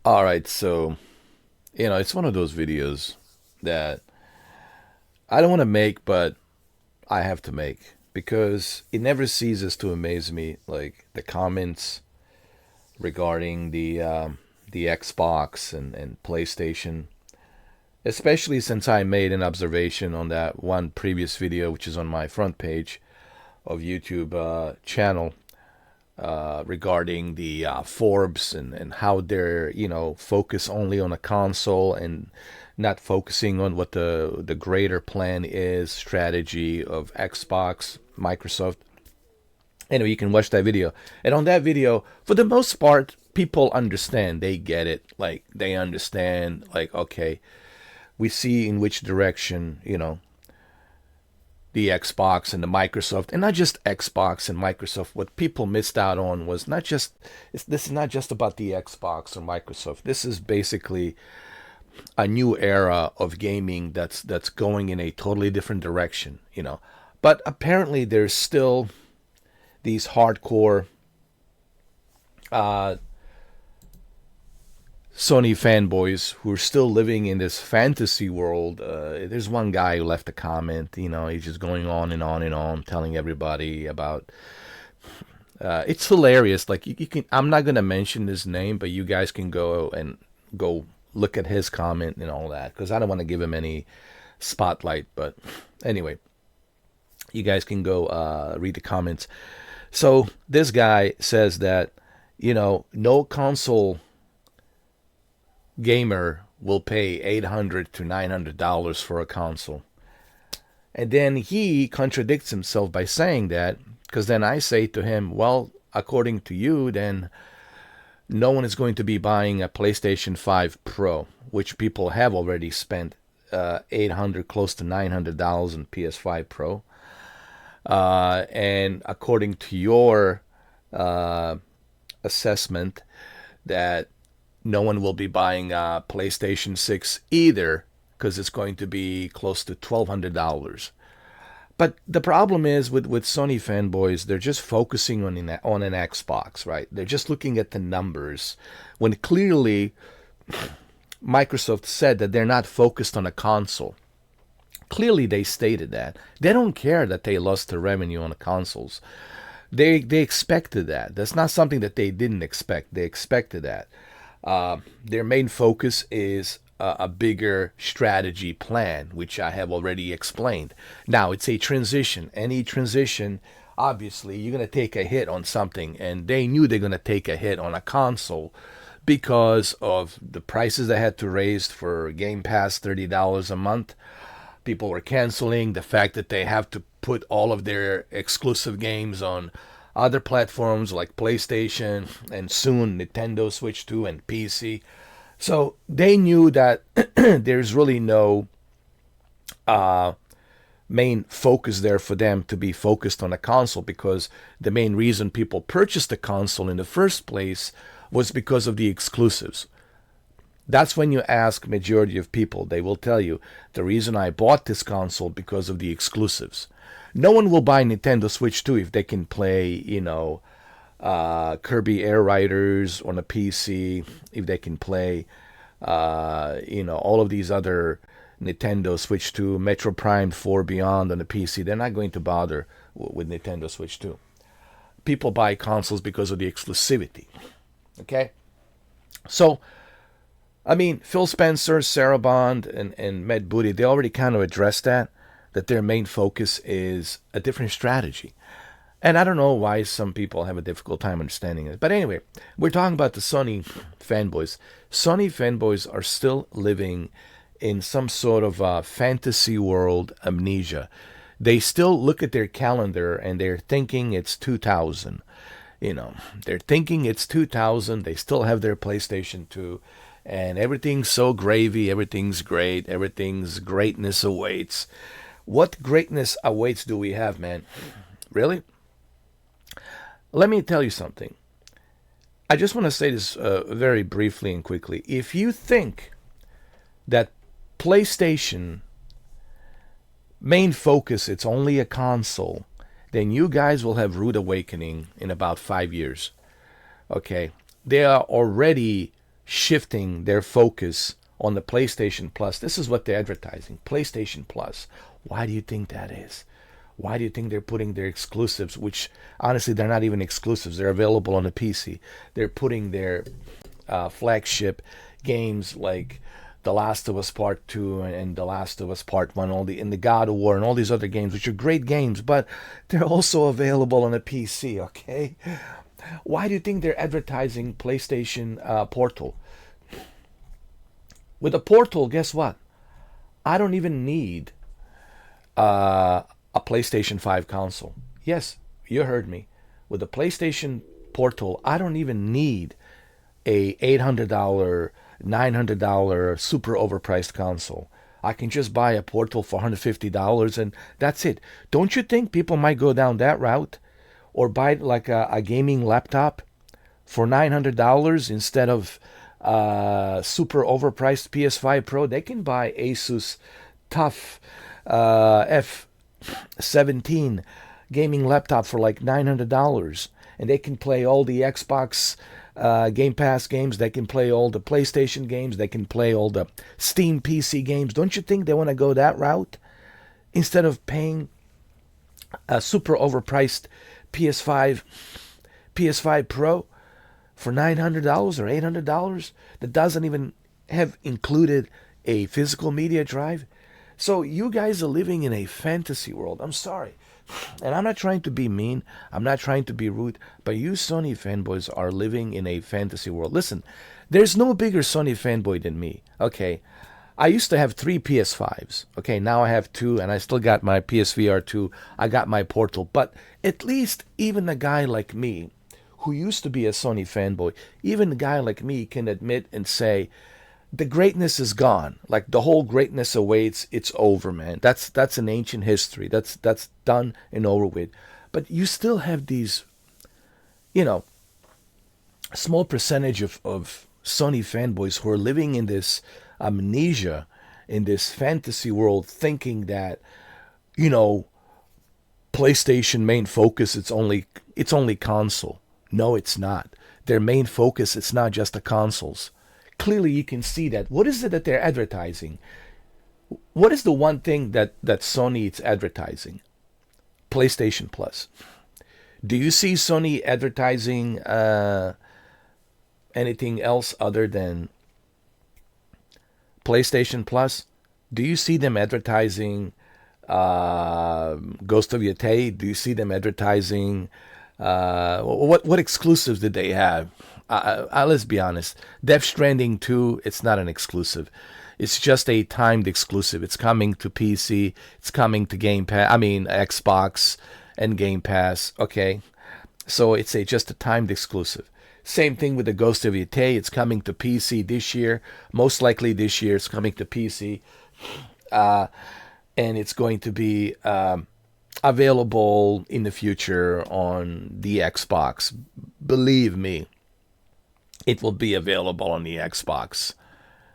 All right, so it's one of those videos that I don't want to make, but I have to make because it never ceases to amaze me. Like the comments regarding the Xbox and PlayStation, especially since I made an observation on that one previous video, which is on my front page of YouTube channel regarding the Forbes and how they're focus only on a console and not focusing on what the greater plan is, strategy of Xbox, Microsoft. Anyway, you can watch that video. And on that video, for the most part, people understand. They get it. Like they understand. Like okay, we see in which direction the Xbox and the Microsoft, and not just Xbox and Microsoft. What people missed out on was not just this is not just about the Xbox or Microsoft. This is basically a new era of gaming that's going in a totally different direction. But apparently, there's still these hardcore uh, Sony fanboys who are still living in this fantasy world. There's one guy who left a comment. He's just going on and on and on, telling everybody about. It's hilarious. Like you can, I'm not gonna mention his name, but you guys can go look at his comment and all that because I don't want to give him any spotlight. But anyway, you guys can go read the comments. So this guy says that no console gamer will pay $800 to $900 for a console. And then he contradicts himself by saying that, because then I say to him, well, according to you, then no one is going to be buying a PlayStation 5 Pro, which people have already spent 800 close to $900 on PS5 Pro. And according to your assessment, that no one will be buying a PlayStation 6 either because it's going to be close to $1,200. But the problem is with Sony fanboys, they're just focusing on an Xbox, right? They're just looking at the numbers when clearly Microsoft said that they're not focused on a console. Clearly, they stated that. They don't care that they lost the revenue on the consoles. They expected that. That's not something that they didn't expect. They expected that. Their main focus is a bigger strategy plan, which I have already explained. Now, it's a transition. Any transition, obviously, you're going to take a hit on something, and they knew they're going to take a hit on a console because of the prices they had to raise for Game Pass, $30 a month. People were canceling the fact that they have to put all of their exclusive games on other platforms like PlayStation and soon Nintendo Switch 2 and PC. So they knew that there's really no main focus there for them to be focused on a console because the main reason people purchased the console in the first place was because of the exclusives. That's when you ask majority of people, they will tell you the reason I bought this console because of the exclusives. No one will buy Nintendo Switch 2 if they can play, Kirby Air Riders on a PC, if they can play, all of these other Nintendo Switch 2, Metro Prime 4 Beyond on the PC. They're not going to bother with Nintendo Switch 2. People buy consoles because of the exclusivity. Okay? So, Phil Spencer, Sarah Bond, and Matt Booty, they already kind of addressed that their main focus is a different strategy. And I don't know why some people have a difficult time understanding it. But anyway, we're talking about the Sony fanboys. Sony fanboys are still living in some sort of fantasy world amnesia. They still look at their calendar and they're thinking it's 2000. They're thinking it's 2000. They still have their PlayStation 2. And everything's so gravy, everything's great, everything's greatness awaits. What greatness awaits do we have, man? Really? Let me tell you something. I just want to say this very briefly and quickly. If you think that PlayStation main focus it's only a console, then you guys will have rude awakening in about 5 years. Okay? They are already shifting their focus on the PlayStation Plus. This is what they're advertising. PlayStation Plus. Why do you think that is? Why do you think they're putting their exclusives, which honestly they're not even exclusives, they're available on the PC. They're putting their flagship games like The Last of Us Part 2 and The Last of Us Part 1, and the God of War and all these other games, which are great games, but they're also available on a PC, okay? Why do you think they're advertising PlayStation Portal? With a Portal, guess what? I don't even need a PlayStation 5 console. Yes, you heard me. With the PlayStation Portal, I don't even need a $800, $900 super overpriced console. I can just buy a Portal for $150 and that's it. Don't you think people might go down that route? Or buy like a gaming laptop for $900 instead of super overpriced PS5 Pro? They can buy Asus TUF F17 gaming laptop for like $900, and they can play all the Xbox Game Pass games. They can play all the PlayStation games. They can play all the Steam PC games. Don't you think they want to go that route instead of paying a super overpriced PS5 Pro for $900 or $800 that doesn't even have included a physical media drive? So you guys are living in a fantasy world. I'm sorry. And I'm not trying to be mean. I'm not trying to be rude. But you Sony fanboys are living in a fantasy world. Listen, there's no bigger Sony fanboy than me. Okay. I used to have 3 PS5s. Okay, now I have 2, and I still got my PSVR 2. I got my Portal. But at least even a guy like me, who used to be a Sony fanboy, even a guy like me can admit and say, the greatness is gone. Like the whole greatness awaits. It's over, man. That's an ancient history. That's done and over with. But you still have these, small percentage of Sony fanboys who are living in this amnesia, in this fantasy world, thinking that, PlayStation main focus, it's only console. No, it's not. Their main focus, it's not just the consoles. Clearly you can see that. What is it that they're advertising? What is the one thing that Sony is advertising? PlayStation Plus. Do you see Sony advertising anything else other than PlayStation Plus? Do you see them advertising Ghost of Yotei? Do you see them advertising what exclusives did they have? Let's be honest. Death Stranding 2, it's not an exclusive. It's just a timed exclusive. It's coming to PC. It's coming to Xbox and Game Pass. Okay, so it's just a timed exclusive. Same thing with the Ghost of Yotei. It's coming to PC this year. Most likely this year it's coming to PC. And it's going to be available in the future on the Xbox. Believe me, it will be available on the Xbox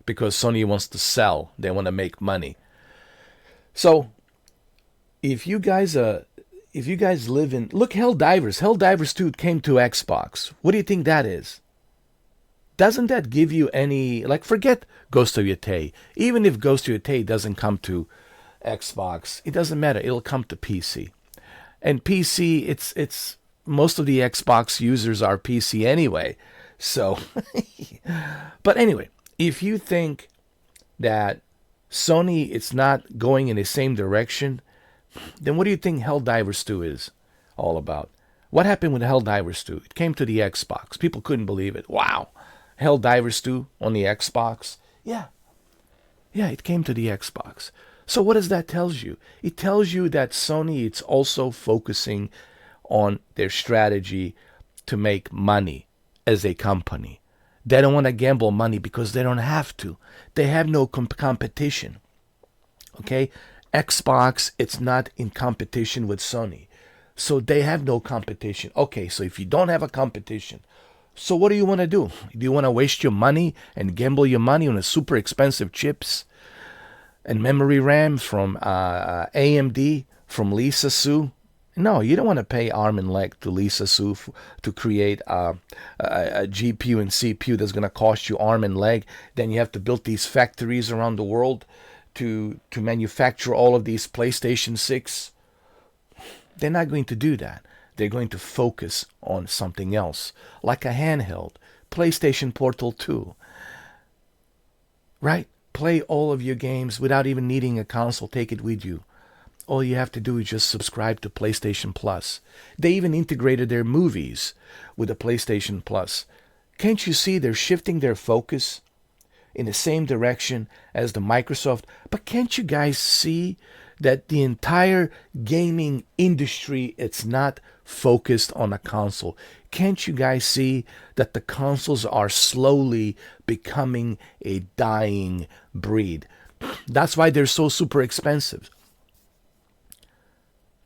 because Sony wants to sell. They want to make money. So if you guys live in, look, Helldivers 2 came to Xbox. What do you think that is? Doesn't that give you any, forget Ghost of Yotei. Even if Ghost of Yotei doesn't come to Xbox, it doesn't matter. It'll come to PC. And PC, it's most of the Xbox users are PC anyway. So, but anyway, if you think that Sony is not going in the same direction, then what do you think Helldivers 2 is all about? What happened with Helldivers 2? It came to the Xbox. People couldn't believe it. Wow. Helldivers 2 on the Xbox? Yeah, it came to the Xbox. So what does that tell you? It tells you that Sony is also focusing on their strategy to make money as a company. They don't want to gamble money because they don't have to. They have no competition. Okay? Xbox, it's not in competition with Sony. So they have no competition. Okay, so if you don't have a competition, so what do you want to do? Do you want to waste your money and gamble your money on a super expensive chips and memory RAM from AMD, from Lisa Su No, you don't want to pay arm and leg to Lisa Su to create a GPU and CPU that's going to cost you arm and leg. Then you have to build these factories around the world to manufacture all of these PlayStation 6. They're not going to do that. They're going to focus on something else, like a handheld, PlayStation Portal 2. Right? Play all of your games without even needing a console. Take it with you. All you have to do is just subscribe to PlayStation Plus. They even integrated their movies with the PlayStation Plus. Can't you see they're shifting their focus in the same direction as the Microsoft? But can't you guys see that the entire gaming industry, it's not focused on a console? Can't you guys see that the consoles are slowly becoming a dying breed? That's why they're so super expensive.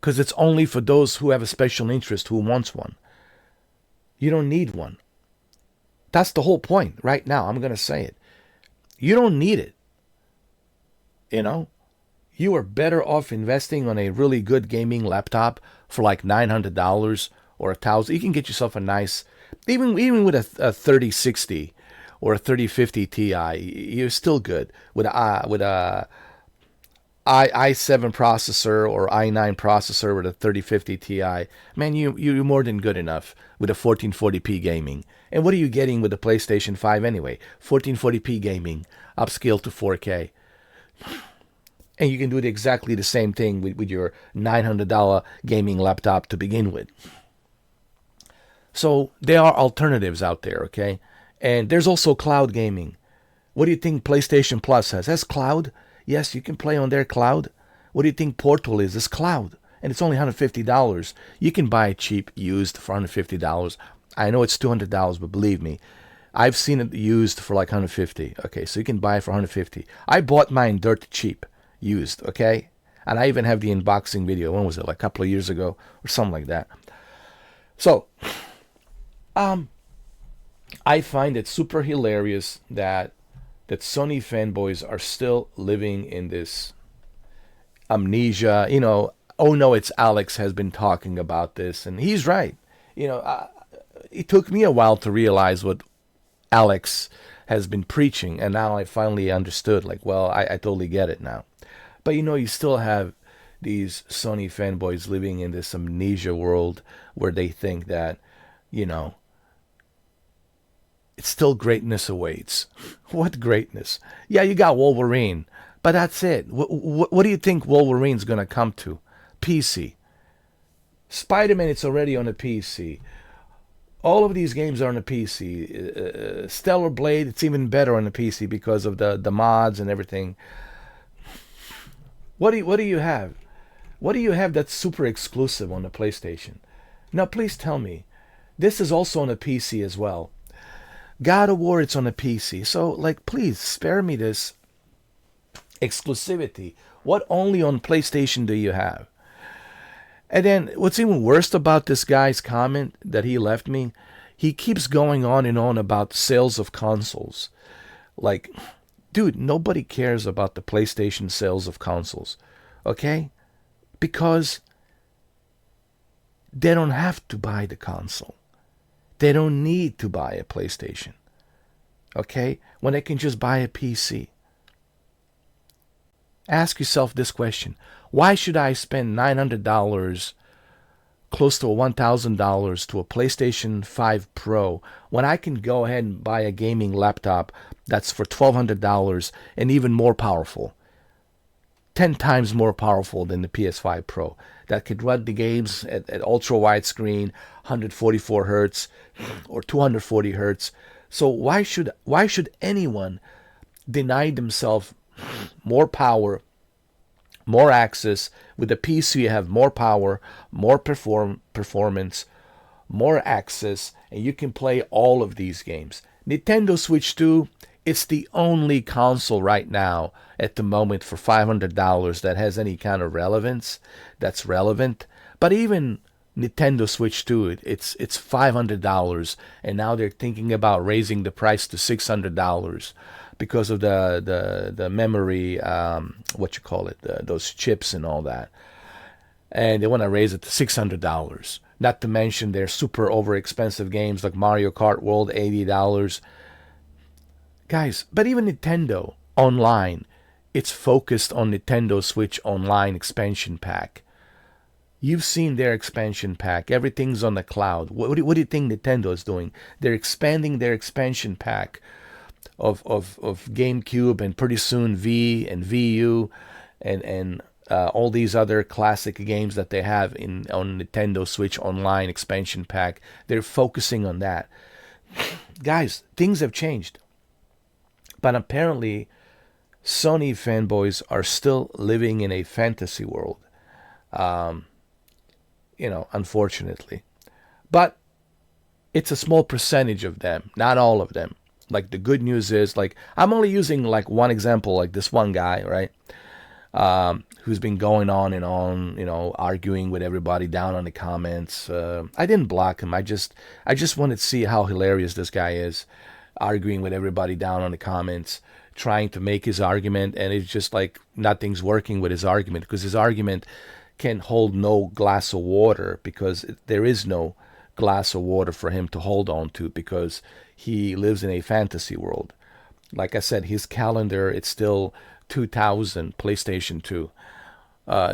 Because it's only for those who have a special interest, who wants one. You don't need one. That's the whole point right now. I'm going to say it. You don't need it. You know? You are better off investing on a really good gaming laptop for like $900 or $1,000. You can get yourself a nice, even with a 3060 or a 3050 Ti, you're still good with a i7 processor or i9 processor with a 3050 Ti. Man, you're more than good enough with a 1440p gaming. And what are you getting with the PlayStation 5 anyway? 1440p gaming, upscale to 4K. And you can do exactly the same thing with your $900 gaming laptop to begin with. So there are alternatives out there, okay? And there's also cloud gaming. What do you think PlayStation Plus has? Has cloud? Yes, you can play on their cloud. What do you think Portal is? It's cloud. And it's only $150. You can buy it cheap, used for $150. I know it's $200, but believe me, I've seen it used for like $150. Okay, so you can buy it for $150. I bought mine dirt cheap, used, okay? And I even have the unboxing video. When was it? Like a couple of years ago or something like that. So, I find it super hilarious that Sony fanboys are still living in this amnesia. You know, oh no, it's Alex has been talking about this, and he's right. You know, it took me a while to realize what Alex has been preaching, and now I finally understood. Like, well, I totally get it now. But you know, you still have these Sony fanboys living in this amnesia world where they think that, you know, it's still greatness awaits. What greatness? Yeah, you got Wolverine, but that's it. What do you think Wolverine's going to come to? PC. Spider-Man, it's already on a PC. All of these games are on a PC. Stellar Blade, it's even better on a PC because of the mods and everything. What do you have? What do you have that's super exclusive on the PlayStation? Now, please tell me. This is also on a PC as well. God of War, it's on a PC. So, like, please spare me this exclusivity. What only on PlayStation do you have? And then what's even worse about this guy's comment that he left me, he keeps going on and on about sales of consoles. Like, dude, nobody cares about the PlayStation sales of consoles. Okay? Because they don't have to buy the console. They don't need to buy a PlayStation. Okay? When they can just buy a PC. Ask yourself this question. Why should I spend $900, close to $1,000 to a PlayStation 5 Pro when I can go ahead and buy a gaming laptop that's for $1,200 and even more powerful? 10 times more powerful than the PS5 Pro that could run the games at ultra wide screen, 144 hertz or 240 hertz. So why should anyone deny themselves more power, more access? With the PC you have more power, more performance, more access, and you can play all of these games. Nintendo Switch 2, it's the only console right now at the moment for $500 that has any kind of relevance, that's relevant. But even Nintendo Switch 2, it's $500, and now they're thinking about raising the price to $600 because of the memory, those chips and all that. and they want to raise it to $600. Not to mention their super over expensive games like Mario Kart World, $80. Guys, but even Nintendo Online, it's focused on Nintendo Switch Online expansion pack. You've seen their expansion pack. Everything's on the cloud. What do you think Nintendo is doing? They're expanding their expansion pack of GameCube and pretty soon V and VU and all these other classic games that they have on Nintendo Switch Online expansion pack. They're focusing on that. Guys, things have changed. But apparently, Sony fanboys are still living in a fantasy world. Unfortunately. But it's a small percentage of them, not all of them. Like, the good news is, like, I'm only using like one example, like this one guy, right? Who's been going on and on, arguing with everybody down on the comments. I didn't block him. I just wanted to see how hilarious this guy is, arguing with everybody down on the comments, trying to make his argument, and it's just like nothing's working with his argument, because his argument can hold no glass of water, because there is no glass of water for him to hold on to, because he lives in a fantasy world. Like I said, his calendar, it's still 2000 PlayStation 2.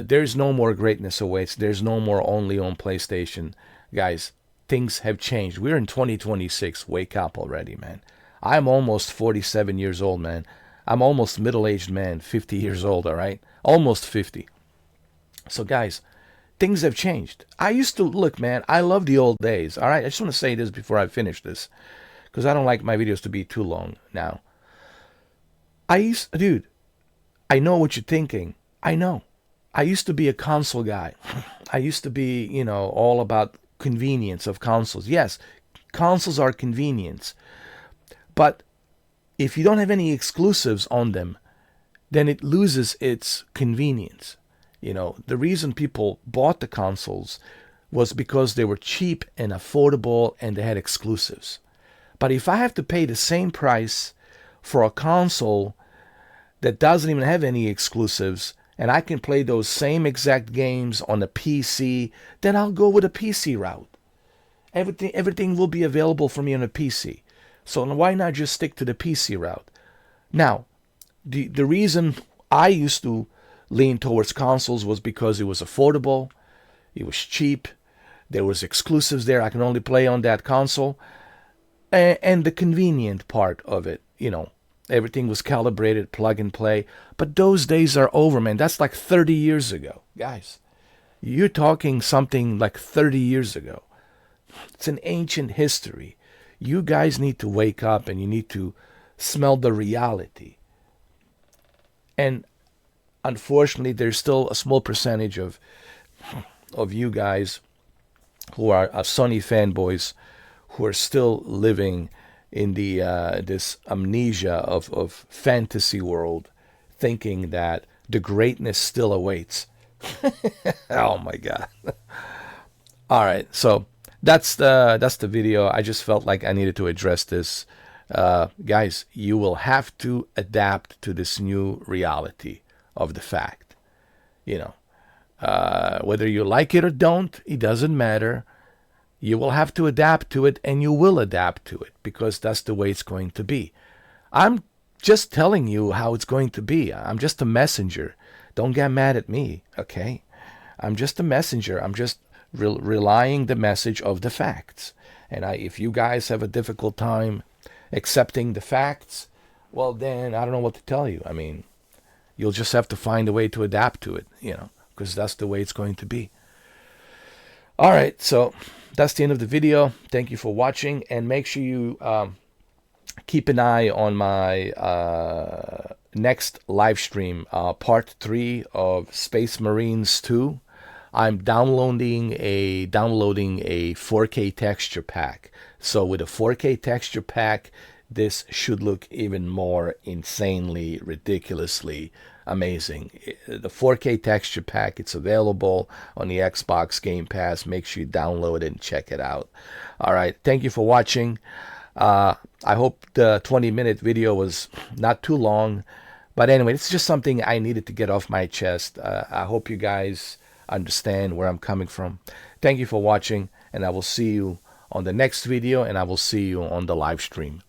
There's no more greatness awaits. There's no more only on PlayStation. Guys, things have changed. We're in 2026. Wake up already, man. I'm almost 47 years old, man. I'm almost middle-aged man, 50 years old, all right? Almost 50. So, guys, things have changed. I used to, look, man, I love the old days, all right? I just want to say this before I finish this, because I don't like my videos to be too long now. Dude, I know what you're thinking. I know. I used to be a console guy. I used to be, all about convenience of consoles. Yes, consoles are convenience. But if you don't have any exclusives on them, then it loses its convenience. The reason people bought the consoles was because they were cheap and affordable and they had exclusives. But if I have to pay the same price for a console that doesn't even have any exclusives, and I can play those same exact games on a PC, then I'll go with a PC route. Everything will be available for me on a PC. So why not just stick to the PC route? Now, the reason I used to lean towards consoles was because it was affordable, it was cheap, there was exclusives there I can only play on that console, and the convenient part of it, everything was calibrated, plug and play. But those days are over, man. That's like 30 years ago. Guys, you're talking something like 30 years ago. It's an ancient history. You guys need to wake up and you need to smell the reality. And unfortunately, there's still a small percentage of you guys who are Sony fanboys who are still living in the this amnesia of fantasy world, thinking that the greatness still awaits. Oh my God! All right, so that's the video. I just felt like I needed to address this, guys. You will have to adapt to this new reality of the fact. Whether you like it or don't, it doesn't matter. You will have to adapt to it, and you will adapt to it, because that's the way it's going to be. I'm just telling you how it's going to be. I'm just a messenger. Don't get mad at me, okay? I'm just a messenger. I'm just relaying the message of the facts. And if you guys have a difficult time accepting the facts, well, then I don't know what to tell you. I mean, you'll just have to find a way to adapt to it, because that's the way it's going to be. All right, so that's the end of the video. Thank you for watching, and make sure you keep an eye on my next live stream, part 3 of Space Marines 2. I'm downloading a 4K texture pack. So with a 4K texture pack, this should look even more insanely, ridiculously amazing. The 4K texture pack, it's available on the Xbox Game Pass. Make sure you download it and check it out. All right, thank you for watching. I hope the 20-minute video was not too long. But anyway, it's just something I needed to get off my chest. I hope you guys understand where I'm coming from. Thank you for watching, and I will see you on the next video, and I will see you on the live stream.